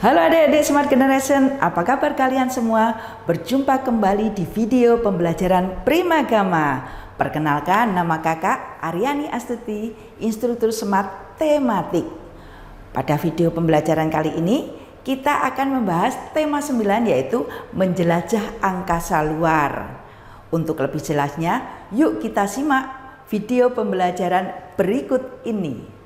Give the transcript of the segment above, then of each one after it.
Halo adik-adik Smart Generation, apa kabar kalian semua? Berjumpa kembali di video pembelajaran Primagama. Perkenalkan, nama kakak Aryani Astuti, instruktur Smart Tematik. Pada video pembelajaran kali ini, kita akan membahas tema 9 yaitu menjelajah angkasa luar. Untuk lebih jelasnya, yuk kita simak video pembelajaran berikut ini.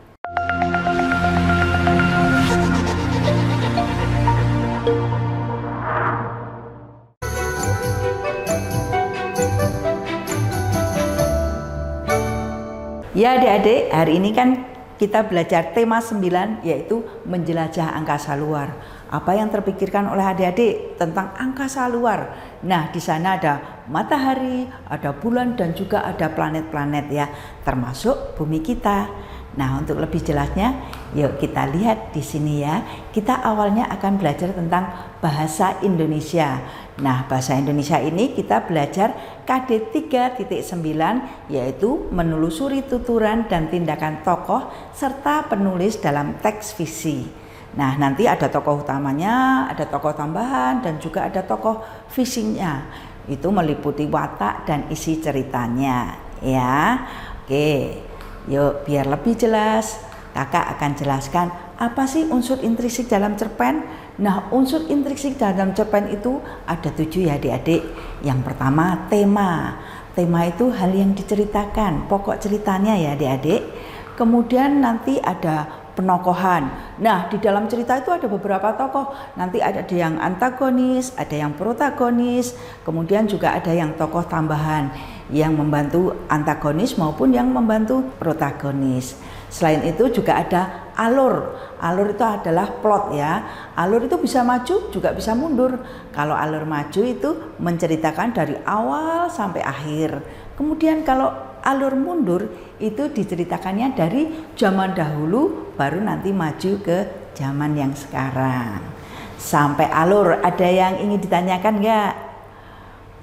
Ya adik-adik, hari ini kan kita belajar tema 9 yaitu menjelajah angkasa luar. Apa yang terpikirkan oleh adik-adik tentang angkasa luar? Nah, di sana ada matahari, ada bulan dan juga ada planet-planet ya, termasuk bumi kita. Nah, untuk lebih jelasnya, yuk kita lihat di sini ya. Kita awalnya akan belajar tentang bahasa Indonesia. Nah, bahasa Indonesia ini kita belajar KD 3.9 yaitu menelusuri tuturan dan tindakan tokoh serta penulis dalam teks fiksi. Nah, nanti ada tokoh utamanya, ada tokoh tambahan dan juga ada tokoh fiksinya. Itu meliputi watak dan isi ceritanya ya. Oke. Yuk, biar lebih jelas, kakak akan jelaskan apa sih unsur intrinsik dalam cerpen. Nah, unsur intrinsik dalam cerpen itu ada 7 ya adik-adik. Yang pertama, tema. Tema itu hal yang diceritakan, pokok ceritanya ya adik-adik. Kemudian nanti ada penokohan. Nah, di dalam cerita itu ada beberapa tokoh. Nanti ada yang antagonis, ada yang protagonis, kemudian juga ada yang tokoh tambahan yang membantu antagonis maupun yang membantu protagonis. Selain itu juga ada alur. Alur itu adalah plot ya. Alur itu bisa maju juga bisa mundur. Kalau alur maju itu menceritakan dari awal sampai akhir. Kemudian kalau alur mundur itu diceritakannya dari zaman dahulu baru nanti maju ke zaman yang sekarang. Sampai alur ada yang ingin ditanyakan enggak?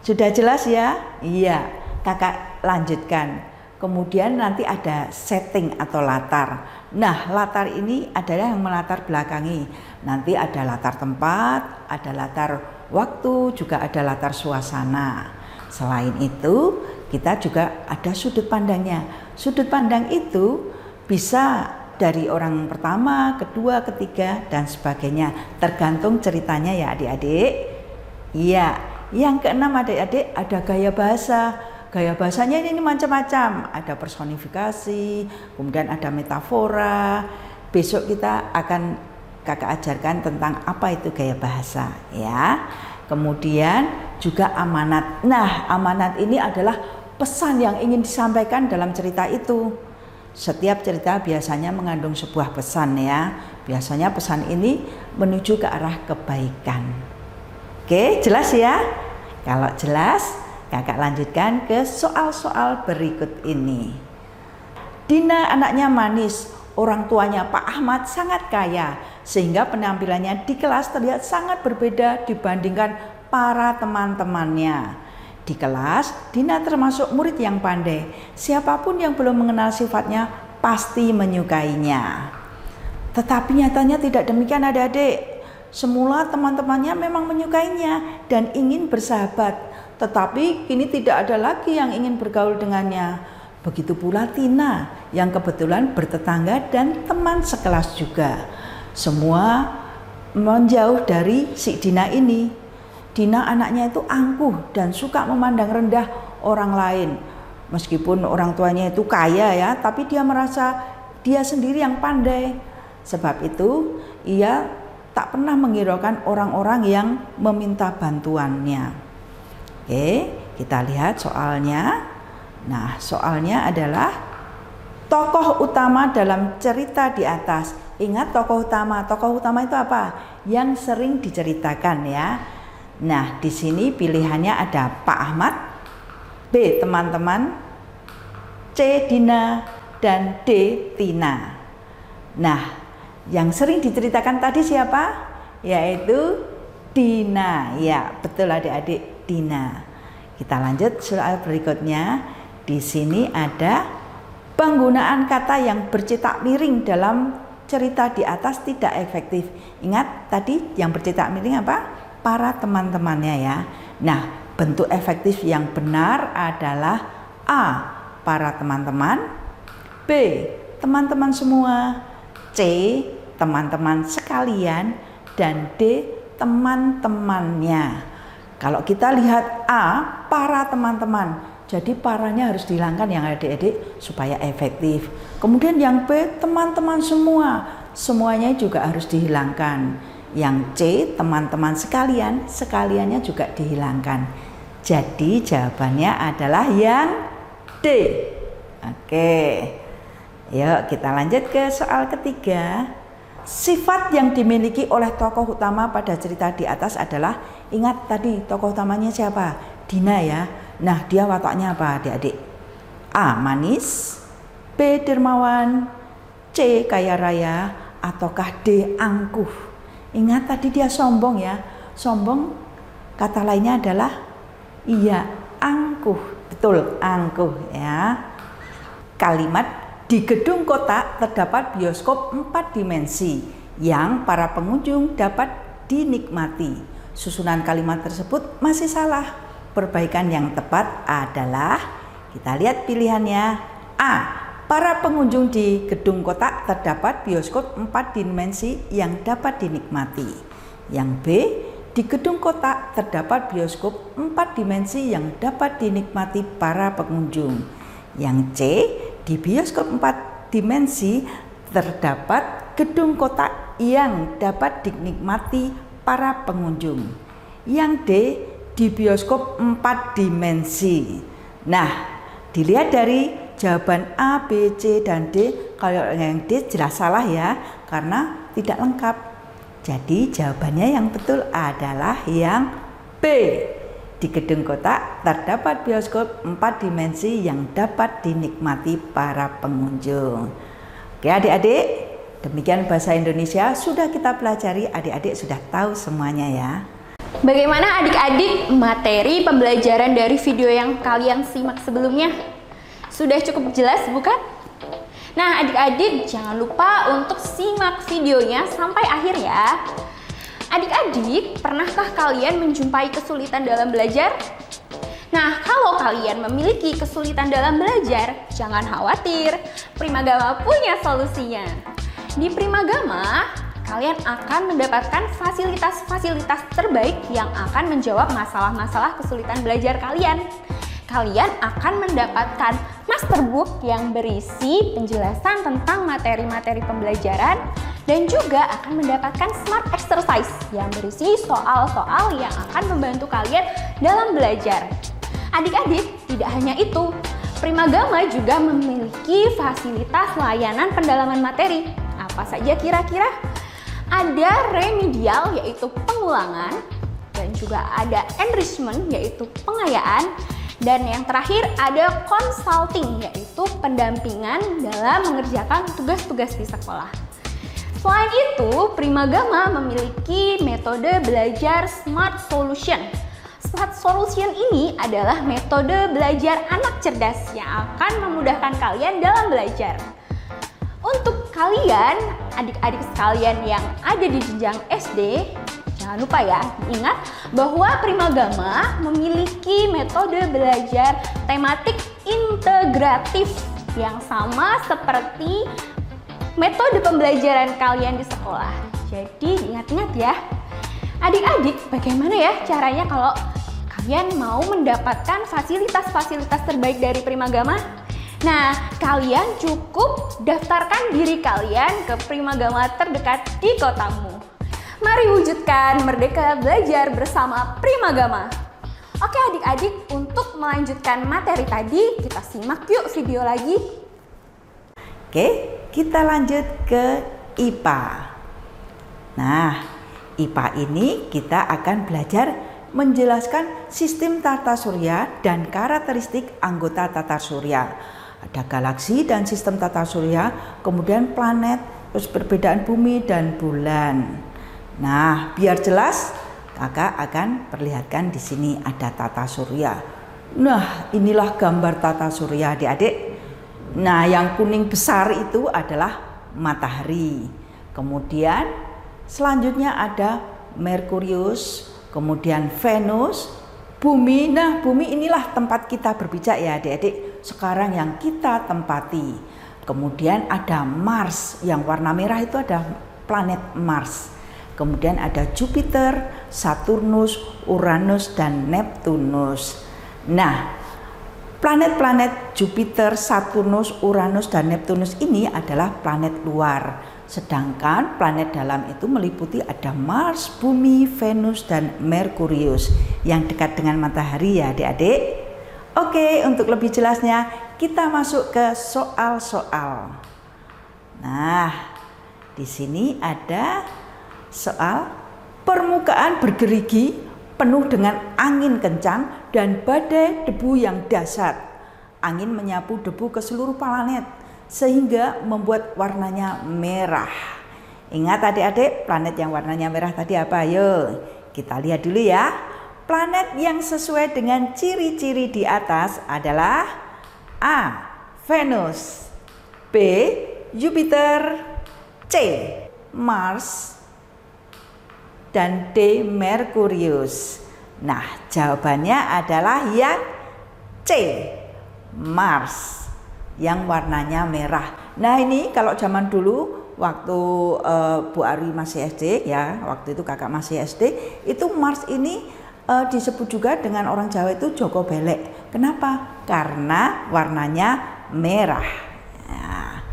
Sudah jelas ya? Iya. Kakak lanjutkan. Kemudian nanti ada setting atau latar. Nah, latar ini adalah yang melatar belakangi. Nanti ada latar tempat, ada latar waktu, juga ada latar suasana. Selain itu, kita juga ada sudut pandangnya. Sudut pandang itu bisa dari orang pertama, kedua, ketiga, dan sebagainya. Tergantung ceritanya ya adik-adik. Iya, yang keenam adik-adik ada gaya bahasa. Gaya bahasanya ini macam-macam, ada personifikasi, kemudian ada metafora. Besok kita akan kakak ajarkan tentang apa itu gaya bahasa ya. Kemudian juga amanat. Nah, amanat ini adalah pesan yang ingin disampaikan dalam cerita itu. Setiap cerita biasanya mengandung sebuah pesan ya. Biasanya pesan ini menuju ke arah kebaikan. Oke, jelas ya? Kalau jelas, kakak lanjutkan ke soal-soal berikut ini. Dina anaknya manis, orang tuanya Pak Ahmad sangat kaya, sehingga penampilannya di kelas terlihat sangat berbeda dibandingkan para teman-temannya. Di kelas, Dina termasuk murid yang pandai. Siapapun yang belum mengenal sifatnya pasti menyukainya. Tetapi nyatanya tidak demikian adik-adik. Semula teman-temannya memang menyukainya dan ingin bersahabat. Tetapi kini tidak ada lagi yang ingin bergaul dengannya. Begitu pula Tina yang kebetulan bertetangga dan teman sekelas juga. Semua menjauh dari si Dina ini. Dina anaknya itu angkuh dan suka memandang rendah orang lain. Meskipun orang tuanya itu kaya ya, tapi dia merasa dia sendiri yang pandai. Sebab itu ia tak pernah menghiraukan orang-orang yang meminta bantuannya. Oke, kita lihat soalnya. Nah, soalnya adalah tokoh utama dalam cerita di atas. Ingat tokoh utama. Tokoh utama itu apa? Yang sering diceritakan ya. Nah, di sini pilihannya ada Pak Ahmad, B teman-teman, C Dina, dan D Tina. Nah, yang sering diceritakan tadi siapa? Yaitu Dina. Ya, betul adik-adik, Dina. Kita lanjut soal berikutnya. Di sini ada penggunaan kata yang bercetak miring dalam cerita di atas tidak efektif. Ingat tadi yang bercetak miring apa? Para teman-temannya ya. Nah, bentuk efektif yang benar adalah A. Para teman-teman, B. Teman-teman semua, C. Teman-teman sekalian, dan D. Teman-temannya. Kalau kita lihat A, para teman-teman, jadi paranya harus dihilangkan yang adik-adik supaya efektif. Kemudian yang B, teman-teman semua, semuanya juga harus dihilangkan. Yang C, teman-teman sekalian, sekaliannya juga dihilangkan. Jadi jawabannya adalah yang D. Oke, yuk kita lanjut ke soal ketiga. Sifat yang dimiliki oleh tokoh utama pada cerita di atas adalah, ingat tadi tokoh utamanya siapa? Dina ya. Nah, dia wataknya apa adik-adik? A. Manis, B. Dermawan, C. Kaya raya, ataukah D. Angkuh? Ingat tadi dia sombong ya. Sombong kata lainnya adalah iya, angkuh. Betul, angkuh ya. Kalimat di gedung kota terdapat bioskop 4 dimensi yang para pengunjung dapat dinikmati. Susunan kalimat tersebut masih salah. Perbaikan yang tepat adalah, kita lihat pilihannya. A. Para pengunjung di gedung kota terdapat bioskop 4 dimensi yang dapat dinikmati. Yang B. Di gedung kota terdapat bioskop 4 dimensi yang dapat dinikmati para pengunjung. Yang C. Di bioskop 4 dimensi terdapat gedung kotak yang dapat dinikmati para pengunjung. Yang D. Di bioskop 4 dimensi. Nah, dilihat dari jawaban A, B, C, dan D. Kalau yang D jelas salah ya, karena tidak lengkap. Jadi jawabannya yang betul adalah yang B. Di gedung kota terdapat bioskop 4 dimensi yang dapat dinikmati para pengunjung. Oke adik-adik, demikian bahasa Indonesia sudah kita pelajari, adik-adik sudah tahu semuanya ya. Bagaimana adik-adik materi pembelajaran dari video yang kalian simak sebelumnya? Sudah cukup jelas bukan? Nah adik-adik jangan lupa untuk simak videonya sampai akhir ya. Adik-adik, pernahkah kalian menjumpai kesulitan dalam belajar? Nah, kalau kalian memiliki kesulitan dalam belajar, jangan khawatir, Primagama punya solusinya. Di Primagama, kalian akan mendapatkan fasilitas-fasilitas terbaik yang akan menjawab masalah-masalah kesulitan belajar kalian. Kalian akan mendapatkan masterbook yang berisi penjelasan tentang materi-materi pembelajaran, dan juga akan mendapatkan smart exercise yang berisi soal-soal yang akan membantu kalian dalam belajar. Adik-adik, tidak hanya itu, Primagama juga memiliki fasilitas layanan pendalaman materi. Apa saja kira-kira? Ada remedial yaitu pengulangan, dan juga ada enrichment yaitu pengayaan, dan yang terakhir ada consulting yaitu pendampingan dalam mengerjakan tugas-tugas di sekolah. Selain itu, Primagama memiliki metode belajar Smart Solution. Smart Solution ini adalah metode belajar anak cerdas yang akan memudahkan kalian dalam belajar. Untuk kalian, adik-adik sekalian yang ada di jenjang SD, jangan lupa ya, ingat bahwa Primagama memiliki metode belajar tematik integratif yang sama seperti metode pembelajaran kalian di sekolah. Jadi ingat-ingat ya. Adik-adik, bagaimana ya caranya kalau kalian mau mendapatkan fasilitas-fasilitas terbaik dari Primagama? Nah, kalian cukup daftarkan diri kalian ke Primagama terdekat di kotamu. Mari wujudkan merdeka belajar bersama Primagama. Oke adik-adik, untuk melanjutkan materi tadi, kita simak yuk video lagi. Oke, kita lanjut ke IPA. Nah, IPA ini kita akan belajar menjelaskan sistem tata surya dan karakteristik anggota tata surya. Ada galaksi dan sistem tata surya, kemudian planet, terus perbedaan bumi dan bulan. Nah, biar jelas, kakak akan perlihatkan di sini ada tata surya. Nah, inilah gambar tata surya adik-adik. Nah, yang kuning besar itu adalah matahari. Kemudian selanjutnya ada Merkurius, kemudian Venus, bumi. Nah, bumi inilah tempat kita berpijak ya adik-adik, sekarang yang kita tempati. Kemudian ada Mars, yang warna merah itu ada planet Mars. Kemudian ada Jupiter, Saturnus, Uranus, dan Neptunus. Nah, planet-planet Jupiter, Saturnus, Uranus, dan Neptunus ini adalah planet luar. Sedangkan planet dalam itu meliputi ada Mars, Bumi, Venus, dan Merkurius yang dekat dengan matahari ya adik-adik. Oke, untuk lebih jelasnya kita masuk ke soal-soal. Nah, di sini ada soal permukaan bergerigi penuh dengan angin kencang dan badai debu yang dahsyat. Angin menyapu debu ke seluruh planet sehingga membuat warnanya merah. Ingat adik-adik, planet yang warnanya merah tadi apa? Ayo kita lihat dulu ya. Planet yang sesuai dengan ciri-ciri di atas adalah A. Venus, B. Jupiter, C. Mars, dan D. Merkurius. Nah, jawabannya adalah yang C. Mars, yang warnanya merah. Nah, ini kalau zaman dulu waktu Bu Ari masih SD ya, waktu itu kakak masih SD, itu Mars ini disebut juga dengan orang Jawa itu Joko Belek. Kenapa? Karena warnanya merah. Nah,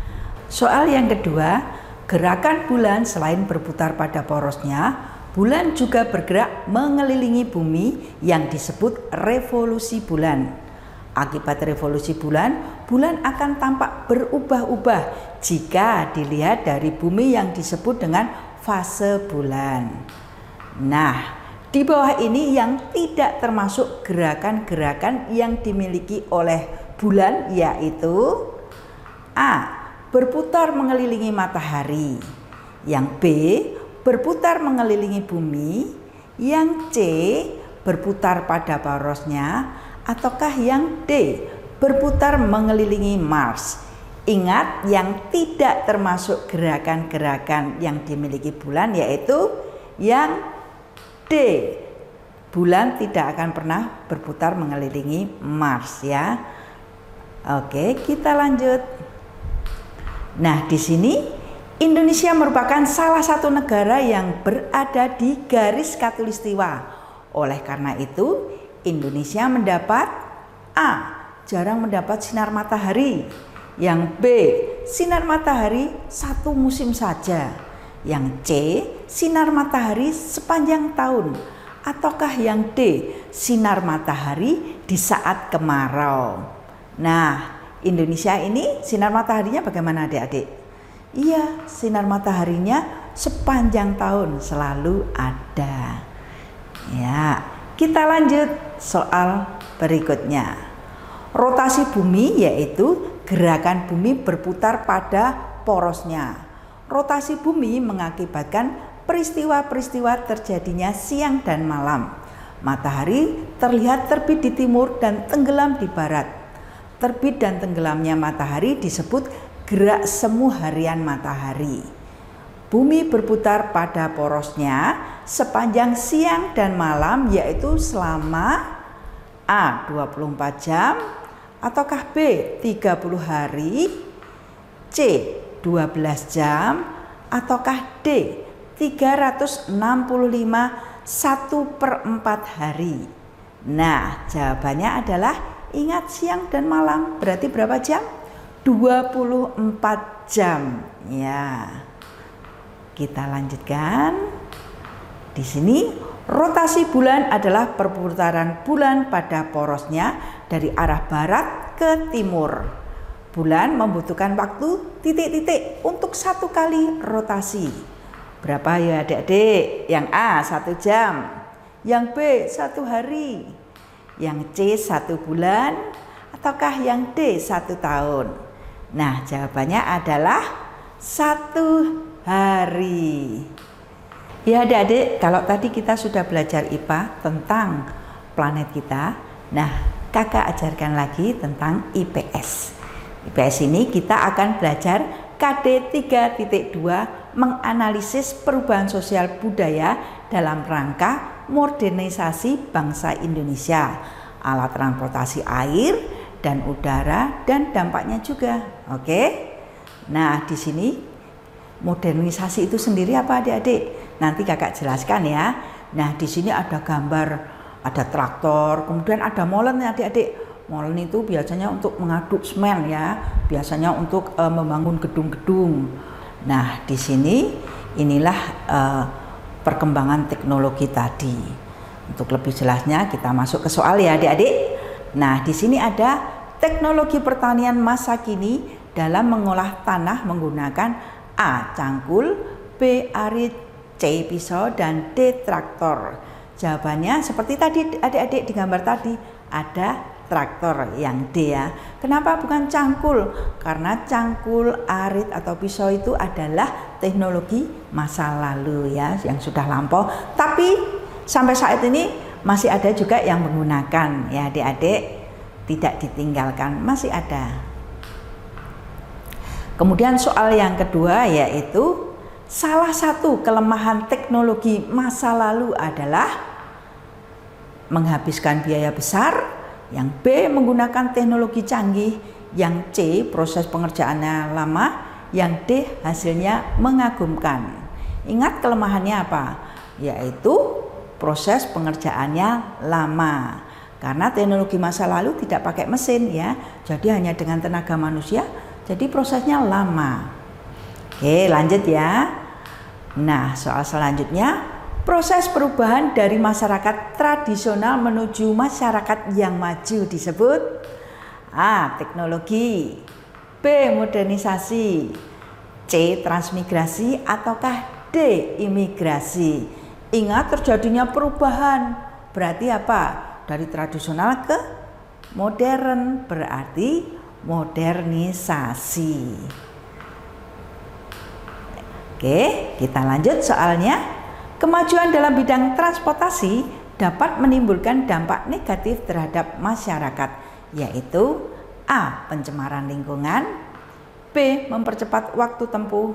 soal yang kedua, gerakan bulan selain berputar pada porosnya, bulan juga bergerak mengelilingi bumi yang disebut revolusi bulan. Akibat revolusi bulan, bulan akan tampak berubah-ubah jika dilihat dari bumi yang disebut dengan fase bulan. Nah, di bawah ini yang tidak termasuk gerakan-gerakan yang dimiliki oleh bulan yaitu A. Berputar mengelilingi matahari, yang B. Berputar mengelilingi bumi, yang C. Berputar pada porosnya, ataukah yang D. Berputar mengelilingi Mars. Ingat, yang tidak termasuk gerakan-gerakan yang dimiliki bulan yaitu yang D. Bulan tidak akan pernah berputar mengelilingi Mars ya. Oke, kita lanjut. Nah, di sini Indonesia merupakan salah satu negara yang berada di garis khatulistiwa. Oleh karena itu, Indonesia mendapat A. Jarang mendapat sinar matahari. Yang B. Sinar matahari satu musim saja. Yang C. Sinar matahari sepanjang tahun. Ataukah yang D. Sinar matahari di saat kemarau. Nah, Indonesia ini sinar mataharinya bagaimana adik-adik? Iya, sinar mataharinya sepanjang tahun selalu ada. Ya, kita lanjut soal berikutnya. Rotasi bumi yaitu gerakan bumi berputar pada porosnya. Rotasi bumi mengakibatkan peristiwa-peristiwa terjadinya siang dan malam. Matahari terlihat terbit di timur dan tenggelam di barat. Terbit dan tenggelamnya matahari disebut gerak semu harian matahari. Bumi berputar pada porosnya sepanjang siang dan malam yaitu selama A. 24 jam ataukah B. 30 hari, C. 12 jam, ataukah D. 365 1/4 hari. Nah, jawabannya adalah ingat siang dan malam berarti berapa jam? 24 jam. Ya. Kita lanjutkan. Di sini rotasi bulan adalah perputaran bulan pada porosnya dari arah barat ke timur. Bulan membutuhkan waktu titik-titik untuk satu kali rotasi. Berapa ya adik-adik? Yang A 1 jam, yang B 1 hari, yang C 1 bulan, ataukah yang D 1 tahun? Nah, jawabannya adalah 1 hari. Ya adik-adik, kalau tadi kita sudah belajar IPA tentang planet kita, nah kakak ajarkan lagi tentang IPS. IPS ini kita akan belajar KD 3.2 menganalisis perubahan sosial budaya dalam rangka modernisasi bangsa Indonesia, alat transportasi air dan udara dan dampaknya juga. Oke. Nah, di sini modernisasi itu sendiri apa adik-adik? Nanti kakak jelaskan ya. Nah, di sini ada gambar, ada traktor, kemudian ada molen ya adik-adik. Molen itu biasanya untuk mengaduk semen ya, biasanya untuk membangun gedung-gedung. Nah, di sini inilah perkembangan teknologi tadi. Untuk lebih jelasnya kita masuk ke soal ya adik-adik. Nah, di sini ada teknologi pertanian masa kini dalam mengolah tanah menggunakan A. Cangkul, B. Arit, C. Pisau, dan D. Traktor. Jawabannya seperti tadi adik-adik di gambar tadi, ada traktor yang D ya. Kenapa bukan cangkul? Karena cangkul, arit atau pisau itu adalah teknologi masa lalu ya, yang sudah lampau. Tapi sampai saat ini masih ada juga yang menggunakan ya adik-adik, tidak ditinggalkan, masih ada. Kemudian soal yang kedua yaitu salah satu kelemahan teknologi masa lalu adalah menghabiskan biaya besar. Yang B menggunakan teknologi canggih, yang C proses pengerjaannya lama, yang D hasilnya mengagumkan. Ingat kelemahannya apa? Yaitu proses pengerjaannya lama. Karena teknologi masa lalu tidak pakai mesin ya, jadi hanya dengan tenaga manusia, jadi prosesnya lama. Oke, lanjut ya. Nah, soal selanjutnya, proses perubahan dari masyarakat tradisional menuju masyarakat yang maju disebut A. Teknologi, B. Modernisasi, C. Transmigrasi, ataukah D. Imigrasi. Ingat terjadinya perubahan, berarti apa? Dari tradisional ke modern, berarti modernisasi. Oke, kita lanjut soalnya. Kemajuan dalam bidang transportasi dapat menimbulkan dampak negatif terhadap masyarakat, yaitu A. Pencemaran lingkungan, B. Mempercepat waktu tempuh,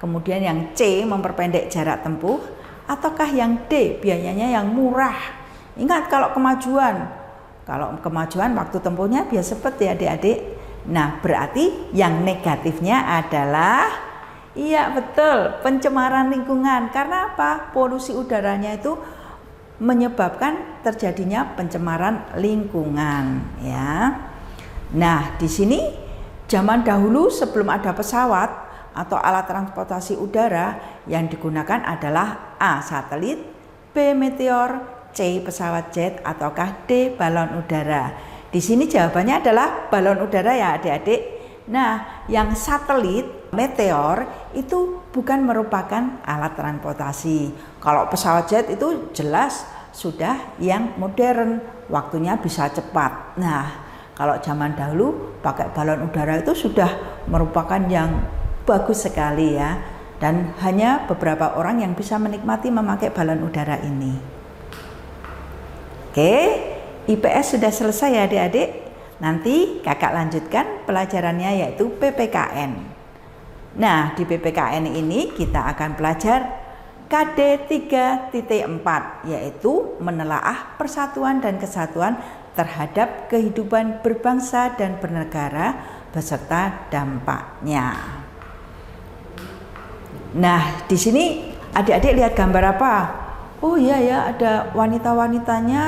kemudian yang C. Memperpendek jarak tempuh, ataukah yang D. Biayanya yang murah. Ingat kalau kemajuan waktu tempuhnya biasa cepet ya adik-adik. Nah, berarti yang negatifnya adalah iya betul, pencemaran lingkungan. Karena apa? Polusi udaranya itu menyebabkan terjadinya pencemaran lingkungan ya. Nah, di sini zaman dahulu sebelum ada pesawat atau alat transportasi udara, yang digunakan adalah A. Satelit, B. Meteor, C. Pesawat jet, ataukah D. Balon udara. Di sini jawabannya adalah balon udara ya adik-adik. Nah, yang satelit, meteor itu bukan merupakan alat transportasi. Kalau pesawat jet itu jelas sudah yang modern, waktunya bisa cepat. Nah, kalau zaman dahulu pakai balon udara itu sudah merupakan yang bagus sekali ya. Dan hanya beberapa orang yang bisa menikmati memakai balon udara ini. Oke, IPS sudah selesai ya adik-adik. Nanti kakak lanjutkan pelajarannya yaitu PPKN. Nah, di PPKN ini kita akan belajar KD 3.4, yaitu menelaah persatuan dan kesatuan terhadap kehidupan berbangsa dan bernegara beserta dampaknya. Nah, di sini adik-adik lihat gambar apa? Oh iya ya, ada wanita-wanitanya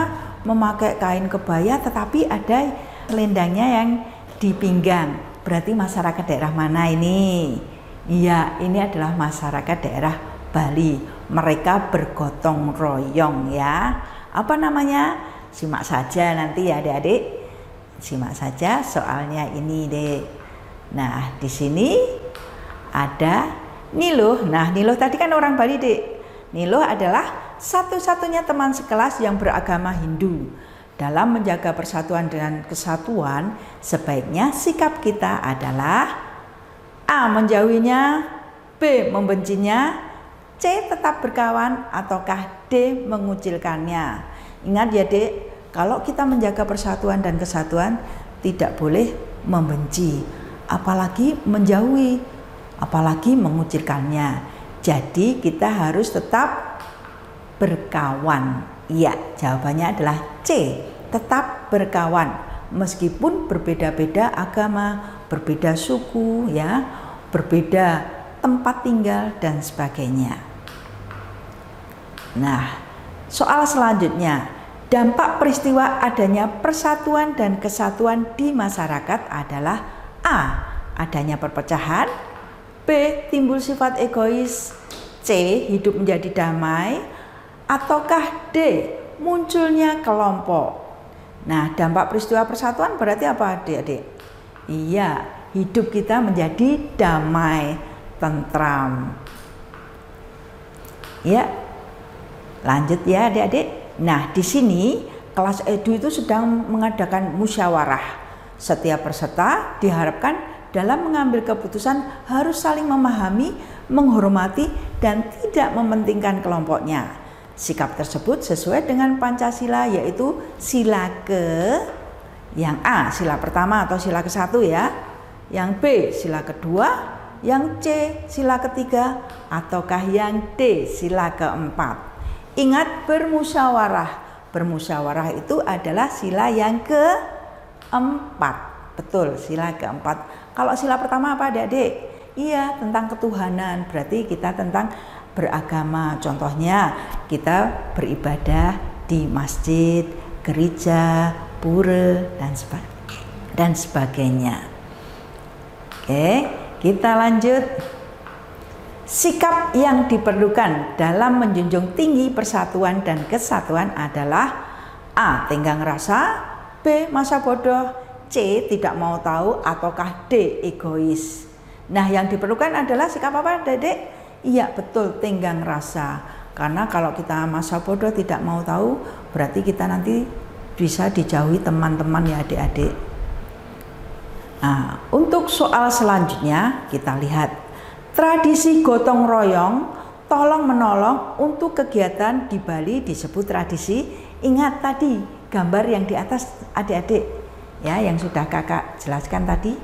memakai kain kebaya tetapi ada selendangnya yang di pinggang. Berarti masyarakat daerah mana ini? Iya, ini adalah masyarakat daerah Bali. Mereka bergotong royong ya. Apa namanya? Simak saja nanti ya adik-adik. Simak saja soalnya ini deh. Nah, di sini ada Niluh. Nah, Niluh tadi kan orang Bali dek. Niluh adalah satu-satunya teman sekelas yang beragama Hindu. Dalam menjaga persatuan dan kesatuan, sebaiknya sikap kita adalah A. Menjauhinya, B. Membencinya, C. Tetap berkawan, ataukah D. Mengucilkannya. Ingat ya dek, kalau kita menjaga persatuan dan kesatuan tidak boleh membenci, apalagi menjauhi. apalagi mengucilkannya. Jadi kita harus tetap berkawan. Iya, jawabannya adalah C, tetap berkawan. Meskipun berbeda-beda agama, berbeda suku, ya, berbeda tempat tinggal dan sebagainya. Nah, soal selanjutnya, dampak peristiwa adanya persatuan dan kesatuan di masyarakat adalah A, adanya perpecahan, B, timbul sifat egois, C, hidup menjadi damai, ataukah D, munculnya kelompok. Nah, dampak peristiwa persatuan berarti apa, adik-adik? Iya, hidup kita menjadi damai, tentram. Ya, lanjut ya adik-adik. Nah, di sini kelas edu itu sedang mengadakan musyawarah. Setiap peserta diharapkan dalam mengambil keputusan harus saling memahami, menghormati, dan tidak mementingkan kelompoknya. Sikap tersebut sesuai dengan Pancasila, yaitu sila ke yang A, sila pertama atau sila ke-1 ya. Yang B, sila kedua. Yang C, sila ketiga. Ataukah yang D, sila keempat. Ingat bermusyawarah. Bermusyawarah itu adalah sila yang keempat. Betul, sila keempat. Kalau sila pertama apa adik-adik? Iya, tentang ketuhanan. Berarti kita tentang beragama. Contohnya kita beribadah di masjid, gereja, pura, dan sebagainya. Oke, kita lanjut. Sikap yang diperlukan dalam menjunjung tinggi persatuan dan kesatuan adalah A, tenggang rasa, B, masa bodoh, C, tidak mau tahu, ataukah D, egois. Nah, yang diperlukan adalah sikap apa, Dedek? Iya, betul, tenggang rasa. Karena kalau kita masa bodoh tidak mau tahu, berarti kita nanti bisa dijauhi teman-teman ya adik-adik. Nah, untuk soal selanjutnya kita lihat. Tradisi gotong royong, tolong menolong untuk kegiatan di Bali disebut tradisi. Ingat tadi gambar yang di atas adik-adik ya, yang sudah kakak jelaskan tadi.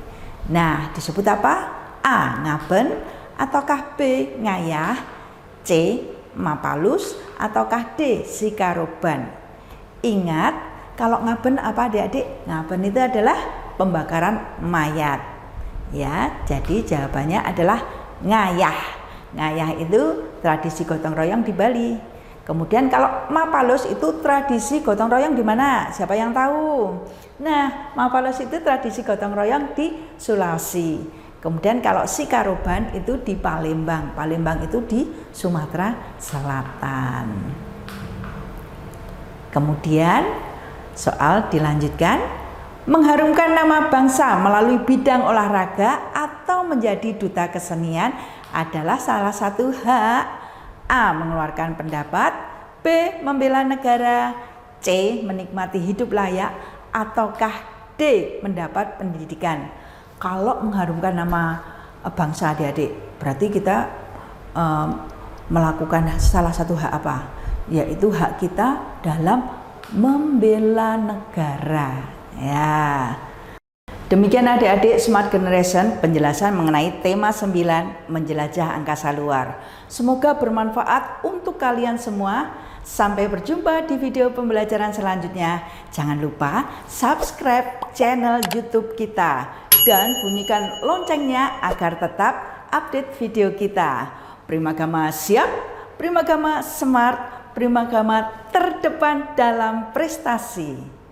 Nah, disebut apa? A, ngaben, ataukah B, ngayah, C, mapalus, ataukah D, sikaroban. Ingat, kalau ngaben apa adik-adik? Ngaben itu adalah pembakaran mayat. Ya, jadi jawabannya adalah ngayah. Ngayah itu tradisi gotong royong di Bali. Kemudian kalau mapalus itu tradisi gotong royong di mana? Siapa yang tahu? Nah, mapalus itu tradisi gotong royong di Sulawesi. Kemudian kalau sikaroban itu di Palembang. Palembang itu di Sumatera Selatan. Kemudian soal dilanjutkan. Mengharumkan nama bangsa melalui bidang olahraga atau menjadi duta kesenian adalah salah satu hak. A, mengeluarkan pendapat, B, membela negara, C, menikmati hidup layak, ataukah D, mendapat pendidikan. Kalau mengharumkan nama bangsa adik-adik, berarti kita melakukan salah satu hak apa? Yaitu hak kita dalam membela negara. Ya, demikian adik-adik Smart Generation penjelasan mengenai tema 9 menjelajah angkasa luar. Semoga bermanfaat untuk kalian semua. Sampai berjumpa di video pembelajaran selanjutnya. Jangan lupa subscribe channel YouTube kita dan bunyikan loncengnya agar tetap update video kita. Primagama siap, Primagama smart, Primagama terdepan dalam prestasi.